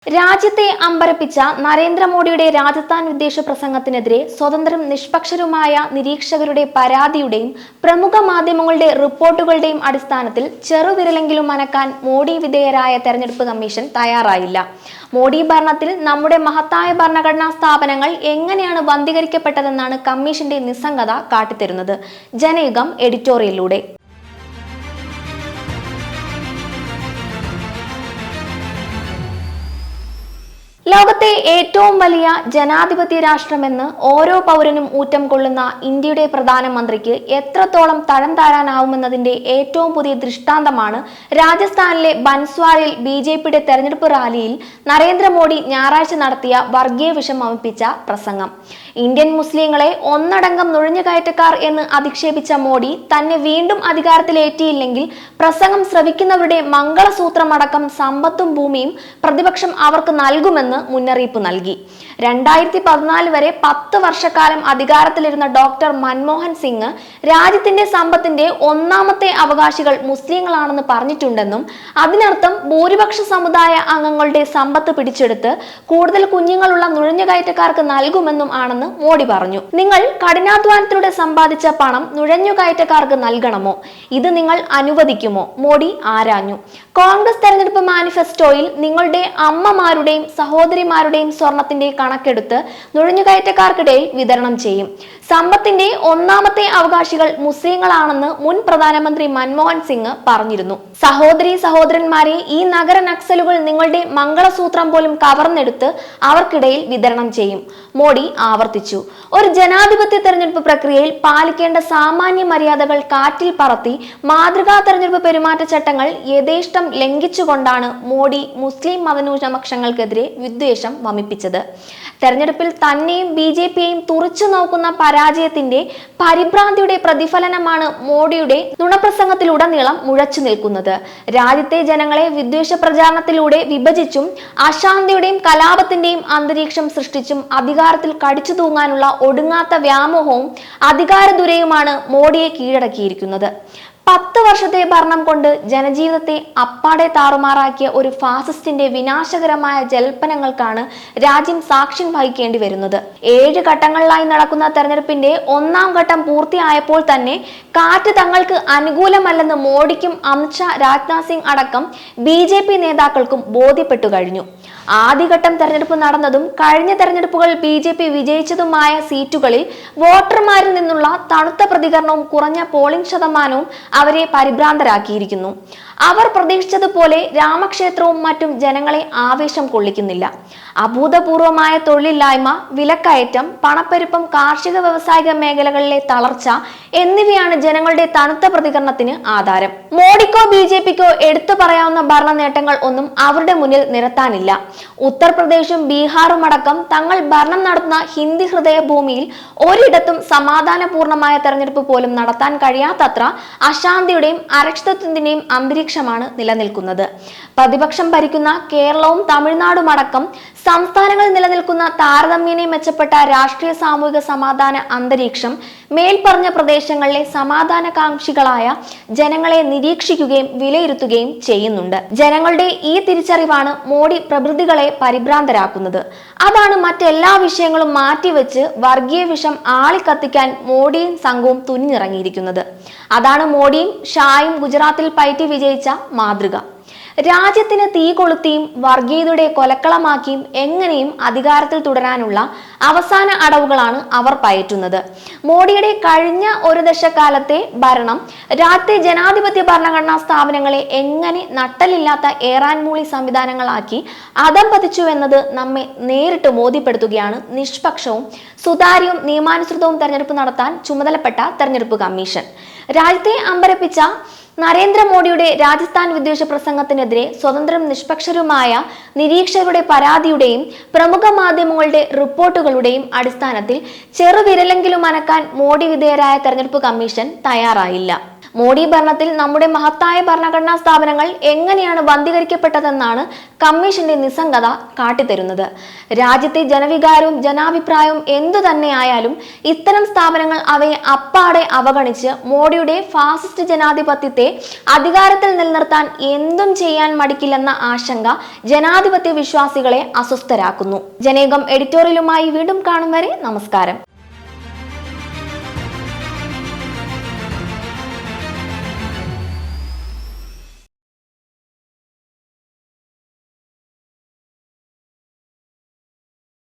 രാജ്യത്തെ അമ്പരപ്പിച്ച നരേന്ദ്രമോദിയുടെ രാജസ്ഥാൻ വിദ്വേഷ പ്രസംഗത്തിനെതിരെ സ്വതന്ത്രരും നിഷ്പക്ഷരുമായ നിരീക്ഷകരുടെ പരാതിയുടെയും പ്രമുഖ മാധ്യമങ്ങളുടെ റിപ്പോർട്ടുകളുടെയും അടിസ്ഥാനത്തിൽ ചെറുവിരലെങ്കിലും അനക്കാൻ മോഡി വിധേയരായ തെരഞ്ഞെടുപ്പ് കമ്മീഷൻ തയ്യാറായില്ല. മോഡി ഭരണത്തിൽ നമ്മുടെ മഹത്തായ ഭരണഘടനാ സ്ഥാപനങ്ങൾ എങ്ങനെയാണ് വന്ധീകരിക്കപ്പെട്ടതെന്നാണ് കമ്മീഷന്റെ നിസ്സംഗത കാട്ടിത്തരുന്നത്. ജനയുഗം എഡിറ്റോറിയലിലൂടെ ലോകത്തെ ഏറ്റവും വലിയ ജനാധിപത്യ രാഷ്ട്രമെന്ന് ഓരോ പൗരനും ഊറ്റം കൊള്ളുന്ന ഇന്ത്യയുടെ പ്രധാനമന്ത്രിക്ക് എത്രത്തോളം തരം താഴാനാവുമെന്നതിന്റെ ഏറ്റവും പുതിയ ദൃഷ്ടാന്തമാണ് രാജസ്ഥാനിലെ ബൻസ്വാരയിൽ ബിജെപിയുടെ തെരഞ്ഞെടുപ്പ് റാലിയിൽ നരേന്ദ്രമോദി ഞായറാഴ്ച നടത്തിയ വർഗീയ വിഷം വമിപ്പിച്ച പ്രസംഗം. ഇന്ത്യൻ മുസ്ലിങ്ങളെ ഒന്നടങ്കം നുഴഞ്ഞുകയറ്റക്കാർ എന്ന് അധിക്ഷേപിച്ച മോഡി തന്നെ വീണ്ടും അധികാരത്തിലേറ്റിയില്ലെങ്കിൽ പ്രസംഗം ശ്രവിക്കുന്നവരുടെ മംഗളസൂത്രമടക്കം സമ്പത്തും ഭൂമിയും പ്രതിപക്ഷം അവർക്ക് നൽകുമെന്ന് മുന്നറിയിപ്പ് നൽകി. 2014 വരെ 10 വർഷക്കാലം അധികാരത്തിലിരുന്ന ഡോക്ടർ മൻമോഹൻ സിംഗ് രാജ്യത്തിന്റെ സമ്പത്തിന്റെ ഒന്നാമത്തെ അവകാശികൾ മുസ്ലിങ്ങളാണെന്ന് പറഞ്ഞിട്ടുണ്ടെന്നും അതിനർത്ഥം ഭൂരിപക്ഷ സമുദായ അംഗങ്ങളുടെ സമ്പത്ത് പിടിച്ചെടുത്ത് കൂടുതൽ കുഞ്ഞുങ്ങളുള്ള നുഴഞ്ഞുകയറ്റക്കാർക്ക് നൽകുമെന്നും ആണെന്ന് മോഡി പറഞ്ഞു. നിങ്ങൾ കഠിനാധ്വാനത്തിലൂടെ സമ്പാദിച്ച പണം നുഴഞ്ഞുകയറ്റക്കാർക്ക് നൽകണമോ? ഇത് നിങ്ങൾ അനുവദിക്കുമോ? മോഡി ആരാഞ്ഞു. കോൺഗ്രസ് തെരഞ്ഞെടുപ്പ് മാനിഫെസ്റ്റോയിൽ നിങ്ങളുടെ അമ്മമാരുടെയും സഹോദരിമാരുടെയും സ്വർണത്തിന്റെ കണക്കെടുത്ത് നുഴഞ്ഞുകയറ്റക്കാർക്കിടയിൽ വിതരണം ചെയ്യും. സമ്പത്തിന്റെ ഒന്നാമത്തെ അവകാശികൾ മുസ്ലിങ്ങളാണെന്ന് മുൻ പ്രധാനമന്ത്രി മൻമോഹൻ സിംഗ് പറഞ്ഞിരുന്നു. സഹോദരന്മാരെ ഈ നഗര നക്സലുകൾ നിങ്ങളുടെ മംഗളസൂത്രം പോലും കവർന്നെടുത്ത് അവർക്കിടയിൽ വിതരണം ചെയ്യും, മോഡി ആവർത്തിച്ചു. ഒരു ജനാധിപത്യ തെരഞ്ഞെടുപ്പ് പ്രക്രിയയിൽ പാലിക്കേണ്ട സാമാന്യ മര്യാദകൾ കാറ്റിൽ പറത്തി മാതൃകാ തെരഞ്ഞെടുപ്പ് പെരുമാറ്റച്ചട്ടങ്ങൾ യഥേഷ്ടം ലംഘിച്ചുകൊണ്ടാണ് മോഡി മുസ്ലിം മതന്യൂനപക്ഷങ്ങൾക്കെതിരെ വിദ്വേഷം വമിപ്പിച്ചത്. തെരഞ്ഞെടുപ്പിൽ തന്നെയും ബിജെപിയെയും തുറച്ചു നോക്കുന്ന പരാജയത്തിന്റെ പരിഭ്രാന്തിയുടെ പ്രതിഫലനമാണ് മോഡിയുടെ നുണപ്രസംഗത്തിലുടനീളം മുഴച്ചു നിൽക്കുന്നത്. രാജ്യത്തെ ജനങ്ങളെ വിദ്വേഷ പ്രചാരണത്തിലൂടെ വിഭജിച്ചും അശാന്തിയുടെയും കലാപത്തിന്റെയും അന്തരീക്ഷം സൃഷ്ടിച്ചും അധികാരത്തിൽ കടിച്ചു തൂങ്ങാനുള്ള ഒടുങ്ങാത്ത വ്യാമോഹവും അധികാരദുരയുമാണ് മോഡിയെ കീഴടക്കിയിരിക്കുന്നത്. 10 വർഷത്തെ ഭരണം കൊണ്ട് ജനജീവിതത്തെ അപ്പാടെ താറുമാറാക്കിയ ഒരു ഫാസിസ്റ്റിന്റെ വിനാശകരമായ ജൽപ്പനങ്ങൾക്കാണ് രാജ്യം സാക്ഷ്യം വഹിക്കേണ്ടി വരുന്നത്. 7 ഘട്ടങ്ങളിലായി നടക്കുന്ന തെരഞ്ഞെടുപ്പിന്റെ 1ാം ഘട്ടം പൂർത്തിയായപ്പോൾ തന്നെ കാറ്റ് തങ്ങൾക്ക് അനുകൂലമല്ലെന്ന് മോഡിക്കും അമിത്ഷാ, രാജ്നാഥ് സിംഗ് അടക്കം ബിജെപി നേതാക്കൾക്കും ബോധ്യപ്പെട്ടു കഴിഞ്ഞു. ആദ്യഘട്ടം തെരഞ്ഞെടുപ്പ് നടന്നതും കഴിഞ്ഞ തെരഞ്ഞെടുപ്പുകൾ ബിജെപി വിജയിച്ചതുമായ സീറ്റുകളിൽ വോട്ടർമാരിൽ നിന്നുള്ള തണുത്ത പ്രതികരണവും കുറഞ്ഞ പോളിംഗ് ശതമാനവും അവരെ പരിഭ്രാന്തരാക്കിയിരിക്കുന്നു. അവർ പ്രതീക്ഷിച്ചതുപോലെ രാമക്ഷേത്രവും മറ്റും ജനങ്ങളെ ആവേശം കൊള്ളിക്കുന്നില്ല. അഭൂതപൂർവമായ തൊഴിലില്ലായ്മ, വിലക്കയറ്റം, പണപ്പെരുപ്പം, കാർഷിക വ്യവസായിക മേഖലകളിലെ തളർച്ച എന്നിവയാണ് ജനങ്ങളുടെ തണുത്ത പ്രതികരണത്തിന് ആധാരം. മോഡിക്കോ ബിജെപിക്കോ എടുത്തു പറയാവുന്ന ഭരണ നേട്ടങ്ങൾ ഒന്നും അവരുടെ മുന്നിൽ നിരത്താനില്ല. ഉത്തർപ്രദേശും ബീഹാറും അടക്കം തങ്ങൾ ഭരണം നടത്തുന്ന ഹിന്ദി ഹൃദയ ഭൂമിയിൽ ഒരിടത്തും സമാധാനപൂർണമായ തെരഞ്ഞെടുപ്പ് പോലും നടത്താൻ കഴിയാത്തത്ര അശാന്തിയുടെയും അരക്ഷിതത്വത്തിന്റെയും അന്തരീക്ഷമാണ് നിലനിൽക്കുന്നത്. പ്രതിപക്ഷം ഭരിക്കുന്ന കേരളവും തമിഴ്നാടും അടക്കം സംസ്ഥാനങ്ങളിൽ നിലനിൽക്കുന്ന താരതമ്യേന മെച്ചപ്പെട്ട രാഷ്ട്രീയ സാമൂഹിക സമാധാന അന്തരീക്ഷം മേൽപ്പറഞ്ഞ പ്രദേശങ്ങളിലെ സമാധാനകാംക്ഷികളായ ജനങ്ങളെ നിരീക്ഷിക്കുകയും വിലയിരുത്തുകയും ചെയ്യുന്നുണ്ട്. ജനങ്ങളുടെ ഈ തിരിച്ചറിവാണ് മോഡി പ്രഭൃതികളെ പരിഭ്രാന്തരാക്കുന്നത്. അതാണ് മറ്റെല്ലാ വിഷയങ്ങളും മാറ്റിവെച്ച് വർഗീയ വിഷം ആളിക്കത്തിക്കാൻ മോഡിയും സംഘവും തുനിഞ്ഞിറങ്ങിയിരിക്കുന്നത്. അതാണ് മോഡിയും ഷായും ഗുജറാത്തിൽ പയറ്റി വിജയിച്ച മാതൃക. രാജ്യത്തിന് തീ കൊളുത്തിയും വർഗീയതയുടെ കൊലക്കളമാക്കിയും എങ്ങനെയും അധികാരത്തിൽ തുടരാനുള്ള അവസാന അടവുകളാണ് അവർ പയറ്റുന്നത്. മോഡിയുടെ കഴിഞ്ഞ ഒരു ദശകാലത്തെ ഭരണം രാജ്യത്തെ ജനാധിപത്യ ഭരണഘടനാ സ്ഥാപനങ്ങളെ എങ്ങനെ നട്ടലില്ലാത്ത ഏറാൻമൂളി സംവിധാനങ്ങളാക്കി അധംപതിച്ചുവെന്നത് നമ്മെ നേരിട്ട് ബോധ്യപ്പെടുത്തുകയാണ് നിഷ്പക്ഷവും സുതാര്യവും നിയമാനുസൃതവും തെരഞ്ഞെടുപ്പ് നടത്താൻ ചുമതലപ്പെട്ട തെരഞ്ഞെടുപ്പ് കമ്മീഷൻ. രാജ്യത്തെ അമ്പരപ്പിച്ച നരേന്ദ്രമോദിയുടെ രാജസ്ഥാൻ വിദ്വേഷ പ്രസംഗത്തിനെതിരെ സ്വതന്ത്രരും നിഷ്പക്ഷരുമായ നിരീക്ഷകരുടെ പരാതിയുടെയും പ്രമുഖ മാധ്യമങ്ങളുടെ റിപ്പോർട്ടുകളുടെയും അടിസ്ഥാനത്തിൽ ചെറുവിരലെങ്കിലും അനക്കാൻ മോഡി വിധേയരായ തെരഞ്ഞെടുപ്പ് കമ്മീഷൻ തയ്യാറായില്ല. മോഡി ഭരണത്തിൽ നമ്മുടെ മഹത്തായ ഭരണഘടനാ സ്ഥാപനങ്ങൾ എങ്ങനെയാണ് ബന്ധീകരിക്കപ്പെട്ടതെന്നാണ് കമ്മീഷന്റെ നിസ്സംഗത കാട്ടിത്തരുന്നത്. രാജ്യത്തെ ജനവികാരവും ജനാഭിപ്രായവും എന്തു തന്നെയായാലും ഇത്തരം സ്ഥാപനങ്ങൾ അവയെ അപ്പാടെ അവഗണിച്ച് മോഡിയുടെ ഫാസിസ്റ്റ് ജനാധിപത്യത്തെ അധികാരത്തിൽ നിലനിർത്താൻ എന്തും ചെയ്യാൻ മടിക്കില്ലെന്ന ആശങ്ക ജനാധിപത്യ വിശ്വാസികളെ അസ്വസ്ഥരാക്കുന്നു. ജനേകം എഡിറ്റോറിയലുമായി വീണ്ടും കാണും വരെ നമസ്കാരം.